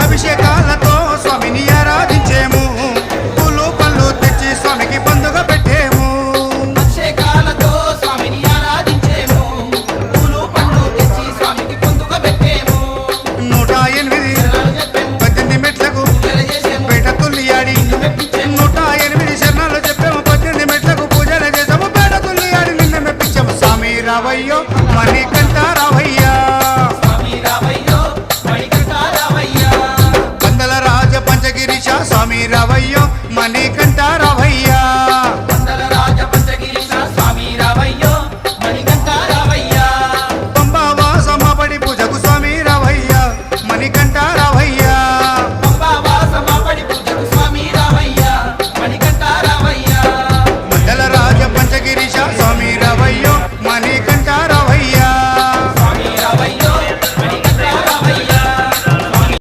అభిషేకాలతో స్వామిని ఆరాధించేము పూలు పళ్ళు తెచ్చి స్వామికి పండుగ పెట్టేము అభిషేకాలతో స్వామిని ఆరాధించేము పూలు పండ్లు తెచ్చి స్వామికి పండుగ పెట్టేము 108 మెట్లకు పేట తుల్లియాడి 108 శరణాలు చెప్పాము 18 మెట్లకు పూజలు చేసాము పేట తుల్లియాడి నిన్న మెప్పించాము స్వామి రావయ్యో మణికంఠ రావయ్యా స్వామి రావయ్యో మణికంఠ రావయ్యా కందల రాజ పంచగిరీశ స్వామి రావయ్యో మణికంఠ రావయ్యా కందల రాజ పంచగిరీశ స్వామి రావయ్యో మణికంఠ రావయ్యా పంబావాస మాపడి పూజకు స్వామి రావయ్యా మణికంఠ రావయ్యా